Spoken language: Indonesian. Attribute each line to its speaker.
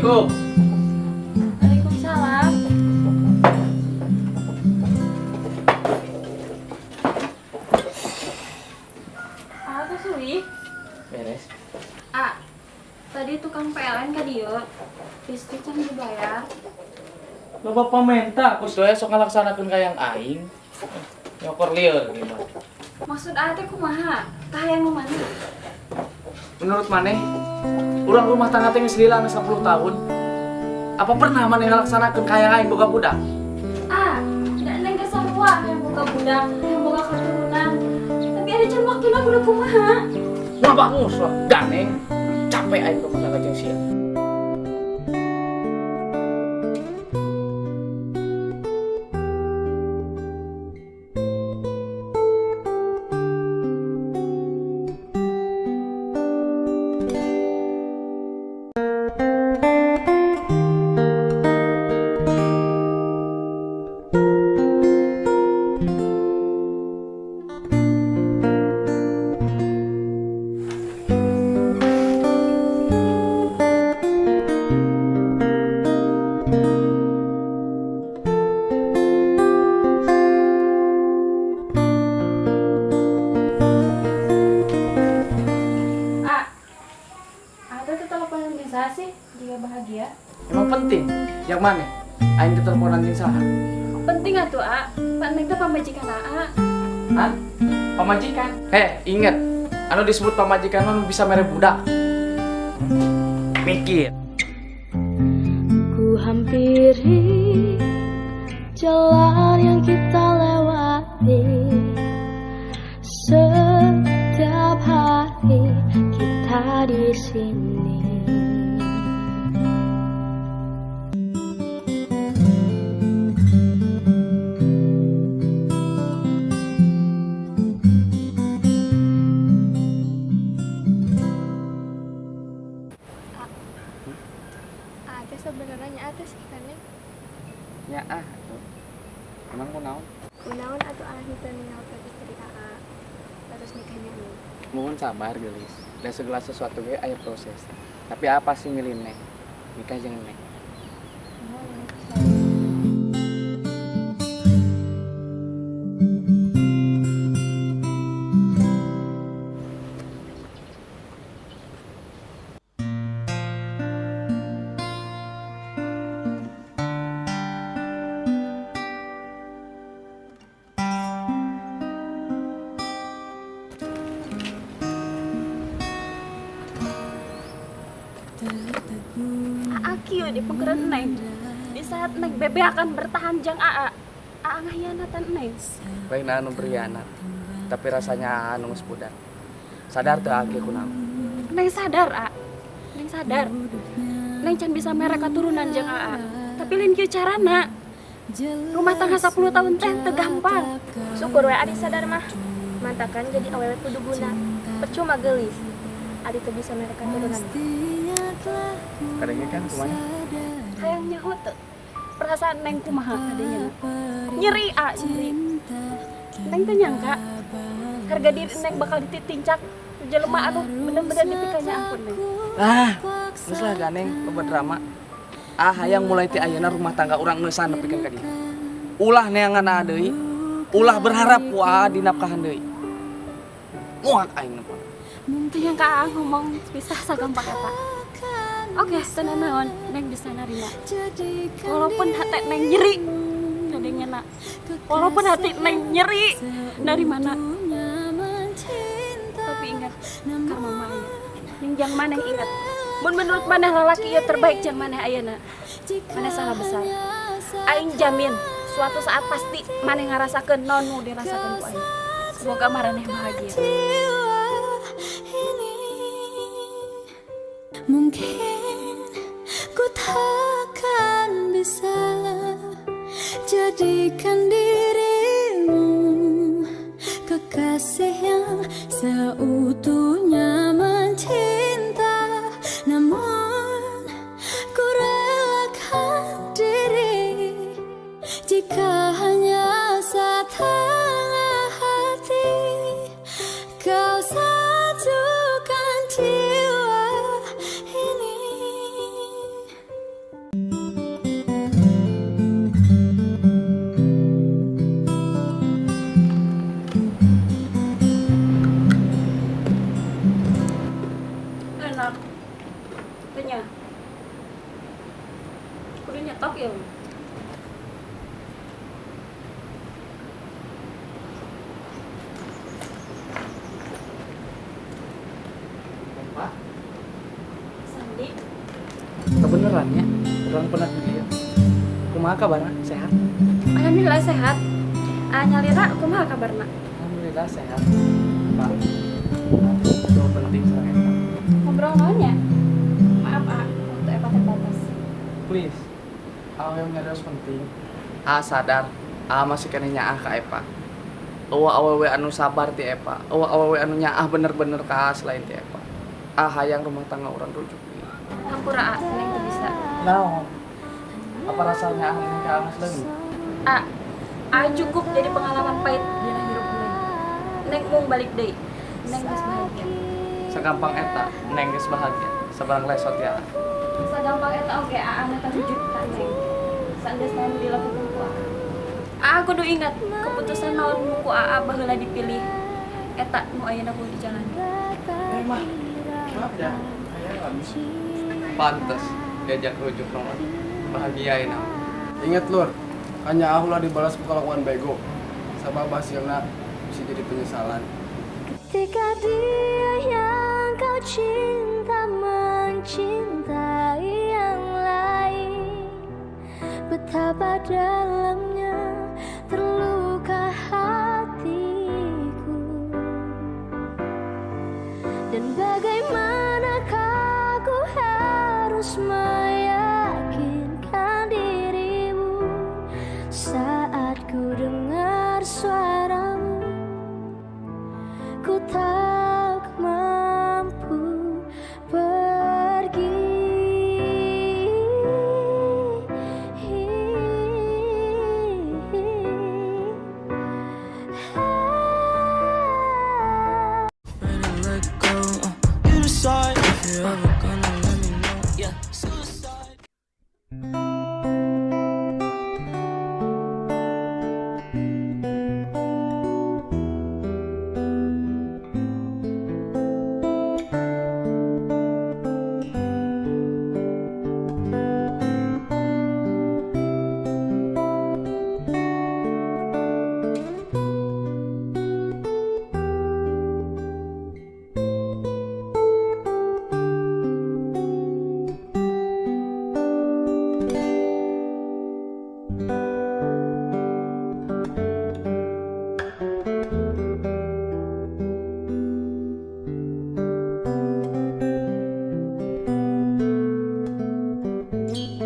Speaker 1: Assalamualaikum.
Speaker 2: Waalaikumsalam. Apa Suwi?
Speaker 1: Beres.
Speaker 2: Tadi tukang PLN ka dieu. Listrik can dibayar.
Speaker 1: Lo bapak minta, kus doya sok ngalaksanakeun ka yang aing. Nyokor lieur gimana?
Speaker 2: Maksud teh kumaha? Kahayang nu mana?
Speaker 1: Menurut maneh, urang rumah tangga teh geus lila 10 tahun. Apa pernah maneh ngalaksanakeun ka yang aing boga budak?
Speaker 2: Da neng kesarua yang boga budak, yang boga keturunan. Tapi ada can waktuna kudu kumaha?
Speaker 1: Wah bangus wah, ganeng. Capek aing rumah tangga jeung sia.
Speaker 2: Ada tuh teleponan bisa sih, jika bahagia.
Speaker 1: Emang penting. Yang mana? Aing diteleponan jeung saha?
Speaker 2: Penting atuh, Pak Neng teh pamajikan Aa.
Speaker 1: Hah? Pamajikan? Inget. Anu disebut pamajikan mah bisa mere budak. Mikir.
Speaker 3: Ku hampiri jalan yang kita lewati setiap hari kita di sini.
Speaker 4: Ada sebenarnya ada sih kan ya.
Speaker 1: Ya tuh. Emang kunaon?
Speaker 4: Kunaon atau anak itu ninggal ke istri AA terus nikahnya nih.
Speaker 1: Mohon sabar gelis. Dan segala sesuatu ge aya proses. Tapi apa sih milih neng? Nikah jeung neng.
Speaker 2: Aki di pengkeren Neng. Di saat Neng bebe akan bertahan jang Aa ngahianatan Neng.
Speaker 1: Lain anu berkhianat. Tapi rasanya anu geus budak. Sadar teu age kunaon?
Speaker 2: Neng sadar, Neng sadar. Neng can bisa mere katurunan jang Aa. Tapi lain kieu carana. Rumah tangga 10 tahun teh teu gampang.
Speaker 4: Syukur we Adi sadar mah. Mantakan jadi awewe kudu guna. Percuma gelis. Adi teu bisa mereka turunan.
Speaker 1: Kadangnya kan kumaha?
Speaker 2: Hayang nyaho teu. Perasaan Neng kumaha kadenya? Nyeri, nyeri. Neng teh nyangka harga diri Neng bakal dititincak jelema anu bener-bener dipikanya ampun Neng.
Speaker 1: Geus lah ganeng loba drama. Hayang mulai ti ayeuna rumah tangga urang neusan nepikeun ka dieu. Ulah neangan deui. Ulah berharap ku dinapkahan deui. Muak aing nepon.
Speaker 2: Teu nyangka ngomong pisah sagampang eta. Oke, tenan naon Neng bisa narima. Walaupun hati Neng nyeri, kadangnya nak. Walaupun hati Neng nyeri, dari mana? Tapi ingat, ka mama aya. Yang jang maneh ingat. Mun menurut maneh lalaki ieu terbaik jang maneh ayeuna. Maneh salah besar. Aing jamin suatu saat pasti maneh ngarasakeun naon nu dirasakeun ku aing. Semoga maraneh bahagia.
Speaker 3: Mungkin ku takkan bisa jadikan dirimu kekasih yang seutuhnya mencinta. Namun ku relakan diri jika hanya setengah hati kau satukan jiwa ini.
Speaker 2: nyetok ya.
Speaker 1: Pak,
Speaker 2: Sandi,
Speaker 1: kebeneran ya, orang pernah dia. Kumaha kabarna? Sehat?
Speaker 2: alhamdulillah sehat. Nyalira kumaha kabarna?
Speaker 1: Alhamdulillah sehat. Pak, itu penting saya.
Speaker 2: Ngobrol naonnya? Maaf, waktu Epa terbatas.
Speaker 1: Please, yang nyaris penting. Sadar, masih kena nyaah ka Epa. Awewe anu sabar ti Epa. Awewe anu nyaah bener-bener ka selain ti Epa. Hayang rumah tangga orang rujuk.
Speaker 2: Hampura neng teu bisa.
Speaker 1: Naon? Apa rasanya neng ka angas lagi?
Speaker 2: Cukup jadi pengalaman pahit dina hirup neng. Neng mung balik deui. Neng geus bahagia.
Speaker 1: Sagampang eta, neng geus bahagia. Sabarang lesot ya.
Speaker 2: Sagampang eta oge anu terwujud ka neng. Sanggeus naon dilakukeun ku kudu ingat keputusan naon ku baheula dipilih. Eta nu ayeuna kudu dijalani.
Speaker 1: Maaf ya, pantes diajak rujuk nomor bahagiain aku.
Speaker 5: Ingat Lur, hanya ahulah dibalas kelakuan bego. Sabab hasilnya bisa jadi penyesalan.
Speaker 3: Ketika dia yang kau cinta mencintai yang lain, betapa dalamnya terluka hatiku. Dan bagaimanakah ku harus